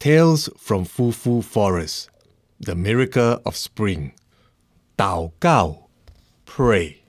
Tales from Fufu Forest, the Miracle of Spring. 祷告 Pray.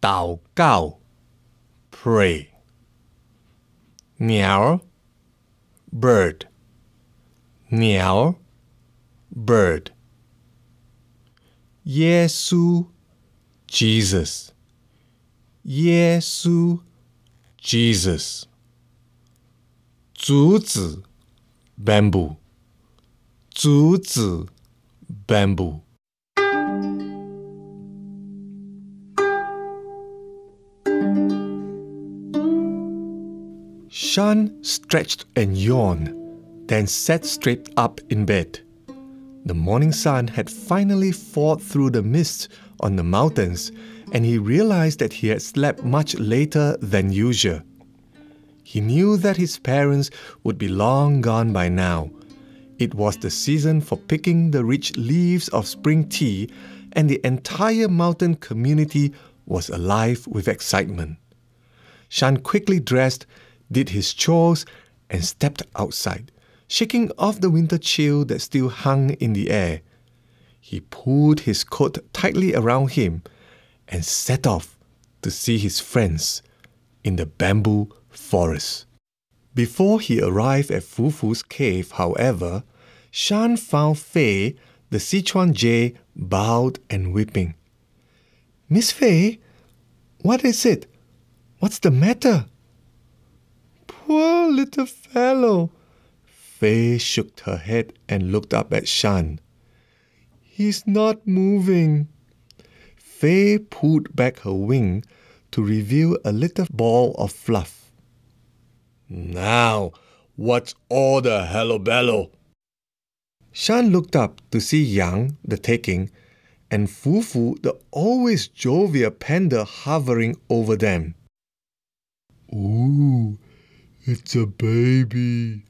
祷告 Pray. Meow Bird. Meow Bird. 耶稣 Jesus. 耶稣 Jesus. 竹子 Bamboo. 竹子 Bamboo. Shan stretched and yawned, then sat straight up in bed. The morning sun had finally fought through the mist on the mountains, and he realized that he had slept much later than usual. He knew that his parents would be long gone by now. It was the season for picking the rich leaves of spring tea, and the entire mountain community was alive with excitement. Shan quickly dressed, did his chores, and stepped outside, shaking off the winter chill that still hung in the air. He pulled his coat tightly around him and set off to see his friends in the bamboo forest. Before he arrived at Fufu's cave, however, Shan found Fei, the Sichuan jay, bowed and weeping. "Miss Fei, what is it? What's the matter?" "Poor little fellow." Fei shook her head and looked up at Shan. "He's not moving." Fei pulled back her wing to reveal a little ball of fluff. "Now, what's all the hello-bello?" Shan looked up to see Yang, the taking, and Fufu, the always jovial panda, hovering over them. "Ooh, it's a baby."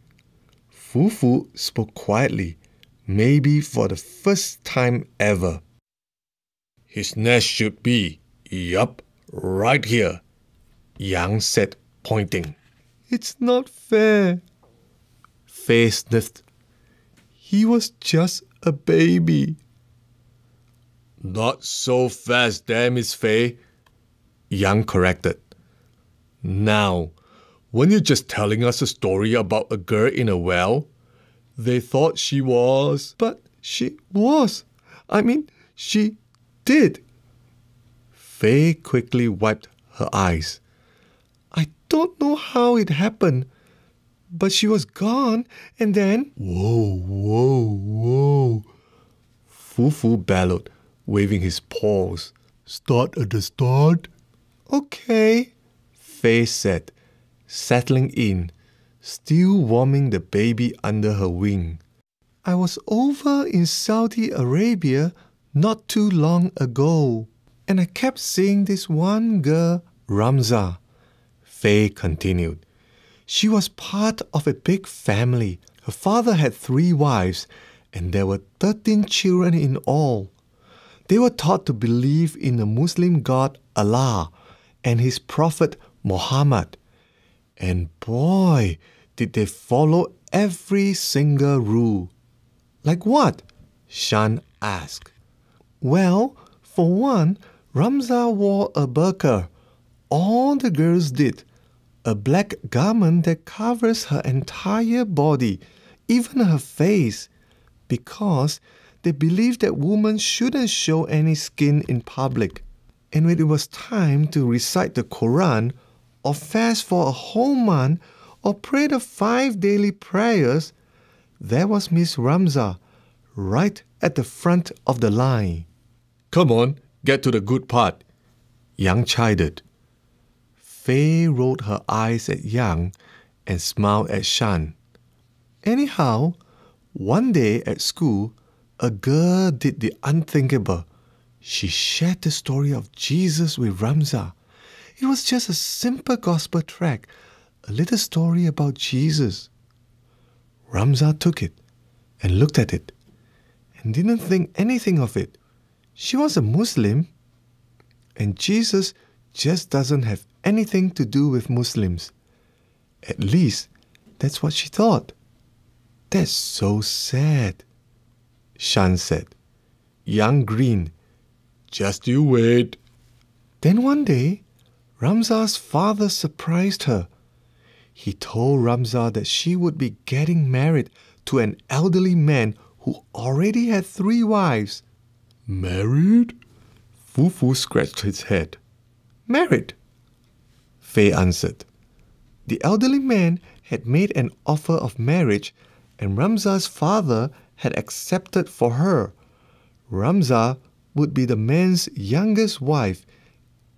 Fufu spoke quietly, maybe for the first time ever. "His nest should be, yup, right here," Yang said, pointing. "It's not fair." Fei sniffed. "He was just a baby." "Not so fast there, Miss Fei," Yang corrected. "Now, weren't you just telling us a story about a girl in a well? They thought she was..." "But she was. She did." Fei quickly wiped her eyes. "I don't know how it happened, but she was gone, and then..." Whoa. Fufu bellowed, waving his paws. "Start at the start?" "Okay," Fei said, settling in, still warming the baby under her wing. "I was over in Saudi Arabia not too long ago, and I kept seeing this one girl, Ramza," Fei continued. "She was part of a big family. Her father had 3 wives, and there were 13 children in all. They were taught to believe in the Muslim god Allah and his prophet Muhammad. And boy, did they follow every single rule." "Like what?" Shan asked. "Well, for one, Ramza wore a burqa. All the girls did. A black garment that covers her entire body, even her face, because they believed that women shouldn't show any skin in public. And when it was time to recite the Quran, or fast for a whole month, or pray the 5 daily prayers, there was Miss Ramza, right at the front of the line." "Come on, get to the good part," Yang chided. Fei rolled her eyes at Yang and smiled at Shan. "Anyhow, one day at school, a girl did the unthinkable. She shared the story of Jesus with Ramza. It was just a simple gospel track, a little story about Jesus. Ramza took it and looked at it and didn't think anything of it. She was a Muslim, and Jesus just doesn't have anything to do with Muslims. At least, that's what she thought." That's so sad, Shan said. Young Green, just you wait. Then one day, Ramza's father surprised her. He told Ramza that she would be getting married to an elderly man who already had 3 wives. Married? Fufu scratched his head. Married, Fei answered. The elderly man had made an offer of marriage and Ramza's father had accepted for her. Ramza would be the man's youngest wife,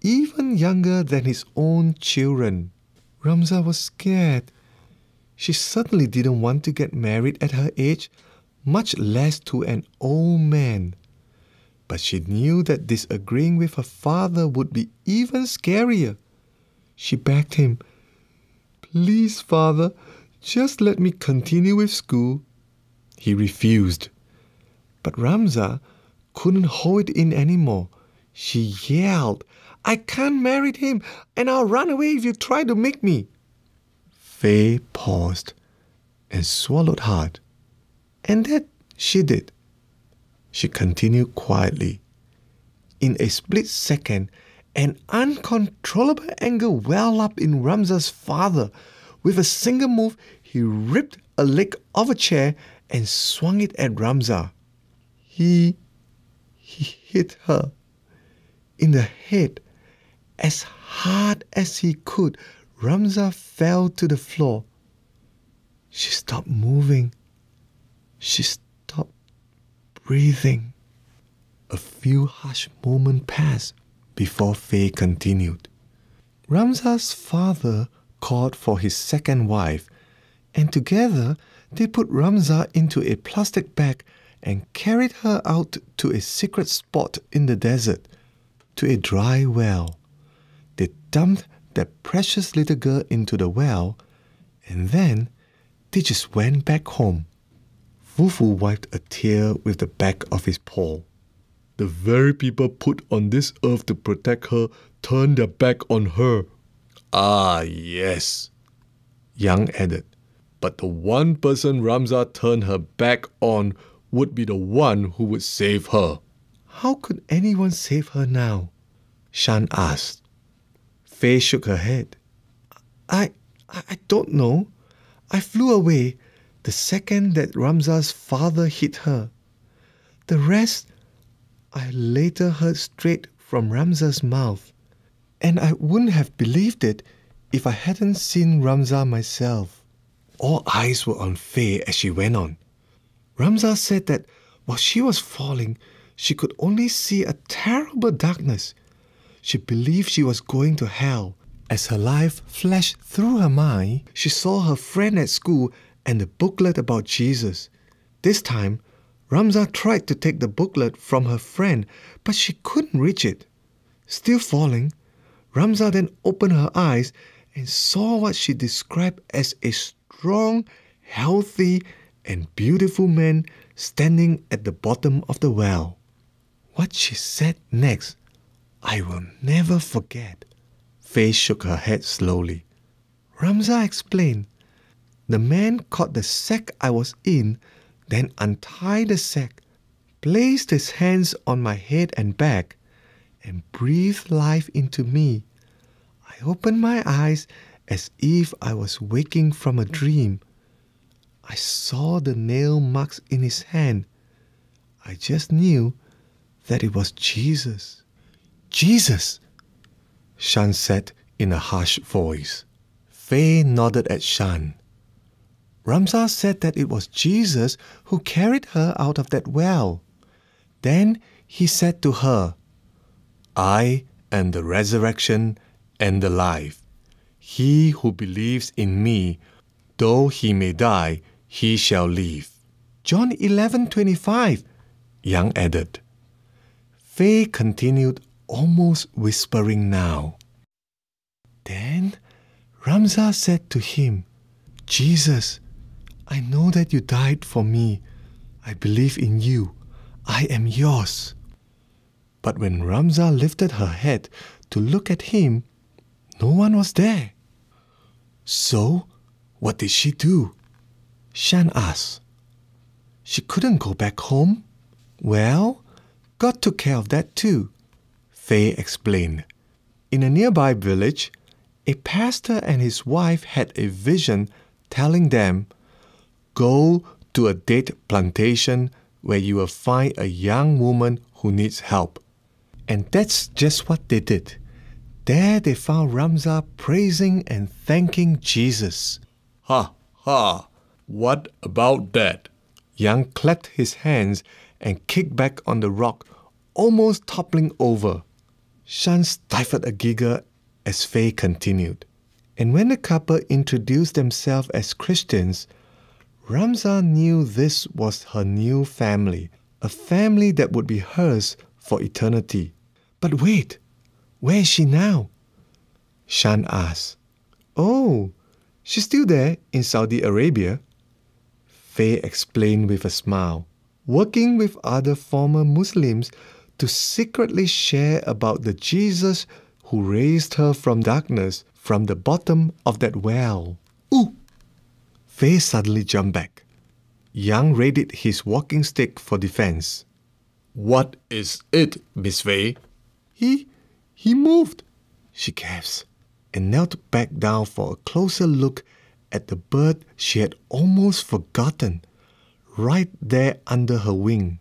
even younger than his own children. Ramza was scared. She certainly didn't want to get married at her age, much less to an old man. But she knew that disagreeing with her father would be even scarier. She begged him, "Please, father, just let me continue with school." He refused. But Ramza couldn't hold it in anymore. She yelled, "I can't marry him, and I'll run away if you try to make me." Fei paused and swallowed hard. And that she did. She continued quietly. In a split second, an uncontrollable anger welled up in Ramza's father. With a single move, he ripped a leg off a chair and swung it at Ramza. He hit her in the head as hard as he could. Ramza fell to the floor. She stopped moving. She stopped breathing. A few harsh moments passed before Fei continued. Ramza's father called for his second wife, and together they put Ramza into a plastic bag and carried her out to a secret spot in the desert, to a dry well. They dumped that precious little girl into the well, and then they just went back home. Fufu wiped a tear with the back of his paw. The very people put on this earth to protect her turned their back on her. Ah, yes, Yang added. But the one person Ramza turned her back on would be the one who would save her. How could anyone save her now? Shan asked. Fei shook her head. I don't know. I flew away the second that Ramza's father hit her. The rest I later heard straight from Ramza's mouth, and I wouldn't have believed it if I hadn't seen Ramza myself. All eyes were on Fei as she went on. Ramza said that while she was falling, she could only see a terrible darkness. She believed she was going to hell. As her life flashed through her mind, she saw her friend at school and the booklet about Jesus. This time, Ramza tried to take the booklet from her friend, but she couldn't reach it. Still falling, Ramza then opened her eyes and saw what she described as a strong, healthy, and beautiful man standing at the bottom of the well. What she said next, I will never forget. Fei shook her head slowly. Ramza explained, "The man caught the sack I was in, then untied the sack, placed his hands on my head and back, and breathed life into me. I opened my eyes as if I was waking from a dream. I saw the nail marks in his hand. I just knew that it was Jesus." "Jesus!" Shan said in a harsh voice. Fei nodded at Shan. Ramza said that it was Jesus who carried her out of that well. Then he said to her, "I am the resurrection and the life. He who believes in me, though he may die, he shall live." John 11:25, Yang added. Fei continued, almost whispering now. Then Ramza said to him, "Jesus, I know that you died for me. I believe in you. I am yours." But when Ramza lifted her head to look at him, no one was there. So, what did she do? Shan asked. She couldn't go back home? Well, God took care of that too, Faye explained. In a nearby village, a pastor and his wife had a vision telling them, "Go to a date plantation where you will find a young woman who needs help." And that's just what they did. There they found Ramza praising and thanking Jesus. Ha ha! What about that? Young clapped his hands and kicked back on the rock, almost toppling over. Shan stifled a giggle as Faye continued. And when the couple introduced themselves as Christians, Ramza knew this was her new family, a family that would be hers for eternity. But wait, where is she now? Shan asked. Oh, she's still there in Saudi Arabia, Faye explained with a smile, working with other former Muslims to secretly share about the Jesus who raised her from darkness from the bottom of that well. Ooh! Faye suddenly jumped back. Young readied his walking stick for defense. What is it, Miss Faye? He moved, she gasped, and knelt back down for a closer look at the bird she had almost forgotten, right there under her wing.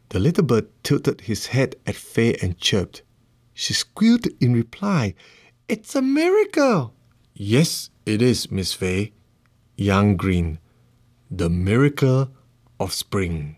The little bird tilted his head at Faye and chirped. She squealed in reply, "It's a miracle!" Yes, it is, Miss Faye. Young grinned. The miracle of spring.